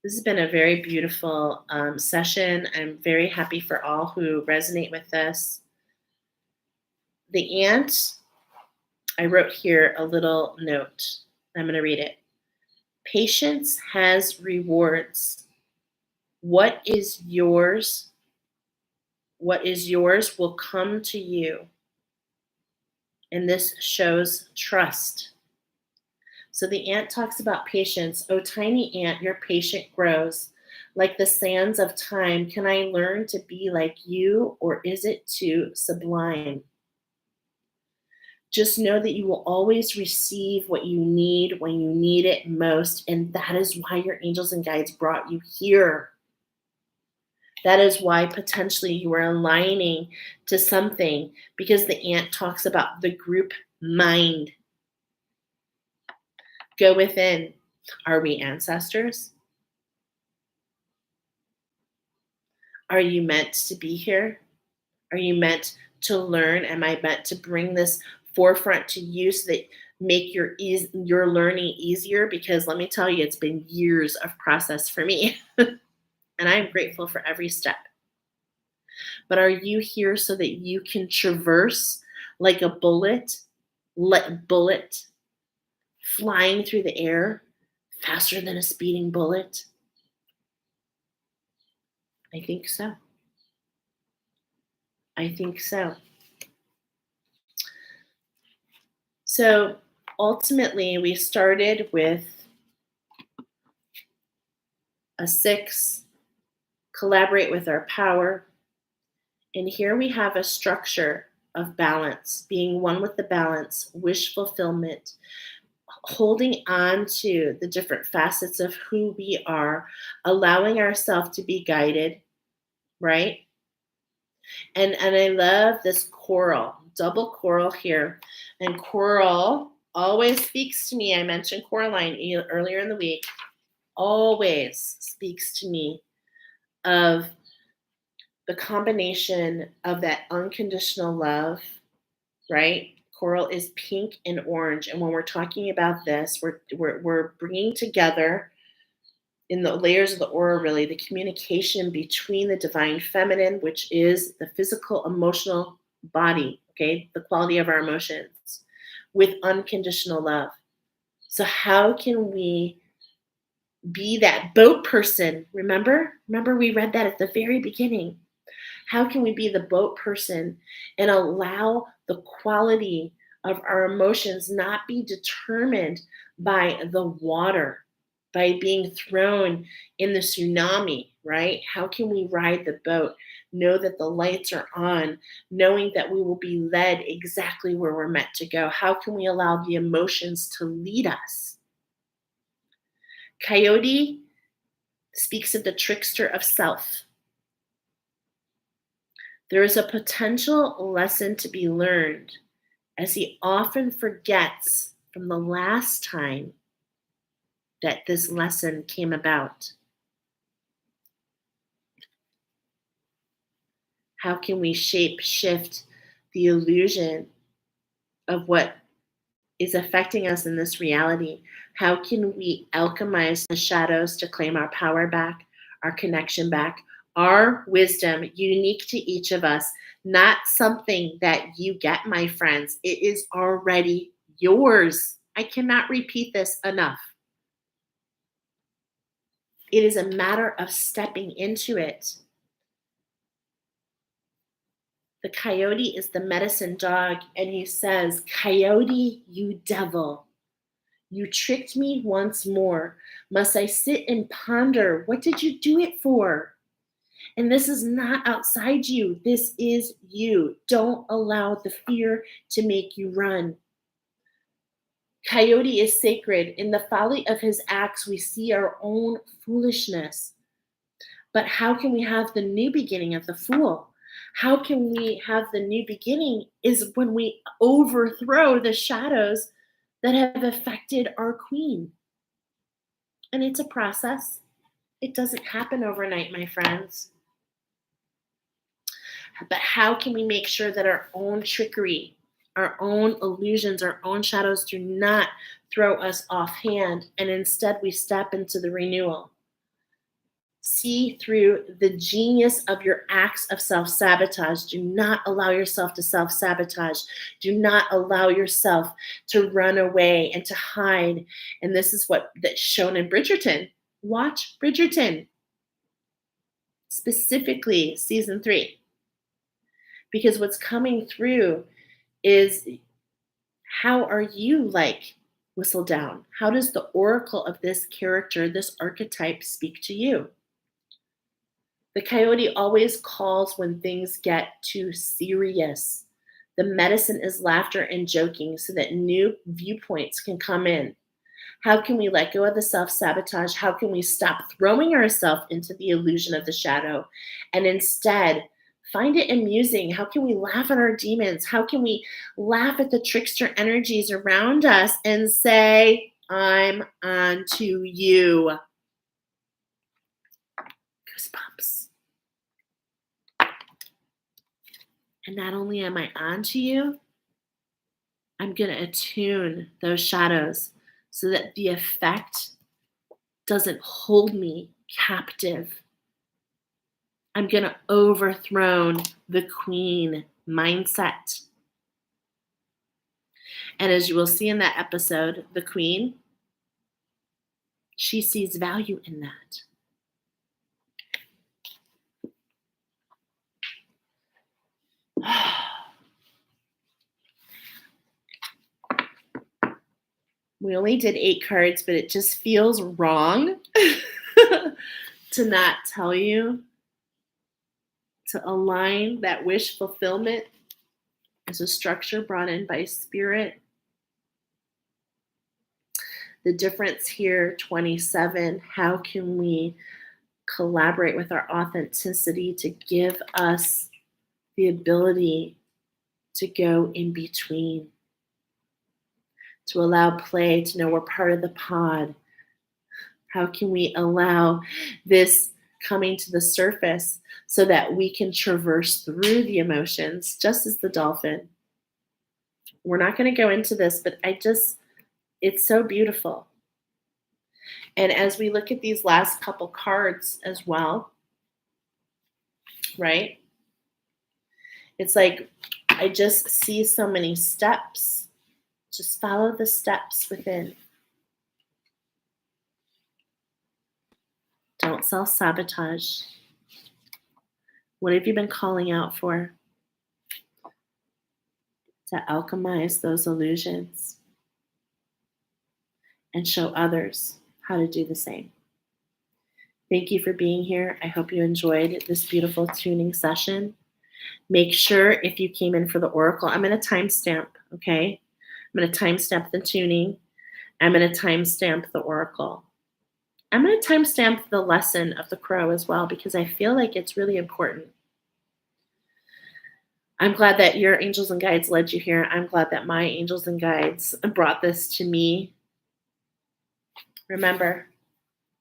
[SPEAKER 1] This has been a very beautiful session. I'm very happy for all who resonate with this. The ant, I wrote here a little note. I'm going to read it. Patience has rewards. What is yours? What is yours will come to you. And this shows trust. So the ant talks about patience. Oh, tiny ant, your patience grows. Like the sands of time, can I learn to be like you, or is it too sublime? Just know that you will always receive what you need when you need it most. And that is why your angels and guides brought you here. That is why potentially you are aligning to something, because the ant talks about the group mind. Go within. Are we ancestors? Are you meant to be here? Are you meant to learn? Am I meant to bring this forefront to you so that make your learning easier? Because let me tell you, it's been years of process for me. And I'm grateful for every step. But are you here so that you can traverse like a bullet flying through the air faster than a speeding bullet? I think so. I think so. So ultimately, we started with a 6, collaborate with our power. And here we have a structure of balance, being one with the balance, wish fulfillment, holding on to the different facets of who we are, allowing ourselves to be guided, right? And I love this coral, double coral here. And coral always speaks to me. I mentioned Coraline earlier in the week. Always speaks to me of the combination of that unconditional love, right? Coral is pink and orange. And when we're talking about this, we're bringing together in the layers of the aura, really, the communication between the divine feminine, which is the physical, emotional body, okay, the quality of our emotions, with unconditional love. So how can we be that boat person? Remember we read that at the very beginning. How can we be the boat person and allow the quality of our emotions not be determined by the water, by being thrown in the tsunami, right? How can we ride the boat, know that the lights are on, knowing that we will be led exactly where we're meant to go? How can we allow the emotions to lead us? Coyote speaks of the trickster of self. There is a potential lesson to be learned, as he often forgets from the last time that this lesson came about. How can we shift the illusion of what is affecting us in this reality? How can we alchemize the shadows to claim our power back, our connection back, our wisdom, unique to each of us, not something that you get, my friends. It is already yours. I cannot repeat this enough. It is a matter of stepping into it. The coyote is the medicine dog, and he says, "Coyote, you devil, you tricked me once more. Must I sit and ponder? What did you do it for? And this is not outside you. This is you. Don't allow the fear to make you run." Coyote is sacred. In the folly of his acts, we see our own foolishness. But how can we have the new beginning of the fool? How can we have the new beginning is when we overthrow the shadows that have affected our queen. And it's a process. It doesn't happen overnight, my friends. But how can we make sure that our own trickery, our own illusions, our own shadows do not throw us offhand, and instead we step into the renewal? See through the genius of your acts of self-sabotage. Do not allow yourself to self-sabotage. Do not allow yourself to run away and to hide. And this is that's shown in Bridgerton. Watch Bridgerton, specifically season 3. Because what's coming through is, how are you like Whistledown? How does the oracle of this character, this archetype, speak to you? The coyote always calls when things get too serious. The medicine is laughter and joking so that new viewpoints can come in. How can we let go of the self-sabotage? How can we stop throwing ourselves into the illusion of the shadow and instead find it amusing? How can we laugh at our demons? How can we laugh at the trickster energies around us and say, I'm onto you? Goosebumps. And not only am I onto you, I'm going to attune those shadows so that the effect doesn't hold me captive. I'm going to overthrow the queen mindset. And as you will see in that episode, the queen, she sees value in that. We only did 8 cards, but it just feels wrong to not tell you to align that wish fulfillment as a structure brought in by spirit. The difference here, 27, how can we collaborate with our authenticity to give us the ability to go in between, to allow play, to know we're part of the pod? How can we allow this coming to the surface so that we can traverse through the emotions, just as the dolphin? We're not going to go into this, but it's so beautiful. And as we look at these last couple cards as well, right? It's like, I just see so many steps. Just follow the steps within. Don't self-sabotage. What have you been calling out for? To alchemize those illusions and show others how to do the same. Thank you for being here. I hope you enjoyed this beautiful tuning session. Make sure, if you came in for the oracle, I'm going to timestamp, okay? I'm going to timestamp the tuning. I'm going to timestamp the oracle. I'm going to timestamp the lesson of the crow as well, because I feel like it's really important. I'm glad that your angels and guides led you here. I'm glad that my angels and guides brought this to me. Remember,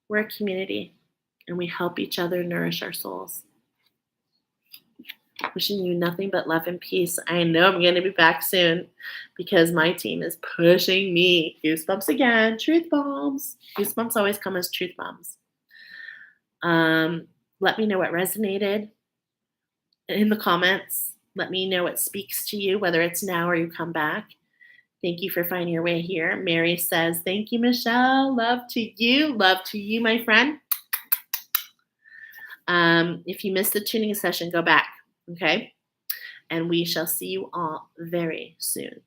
[SPEAKER 1] we're a community and we help each other nourish our souls. Wishing you nothing but love and peace. I know I'm going to be back soon because my team is pushing me. Goosebumps again. Truth bombs. Goosebumps always come as truth bombs. Let me know what resonated in the comments. Let me know what speaks to you, whether it's now or you come back. Thank you for finding your way here. Mary says, thank you, Michelle. Love to you. Love to you, my friend. If you missed the tuning session, go back. Okay? And we shall see you all very soon.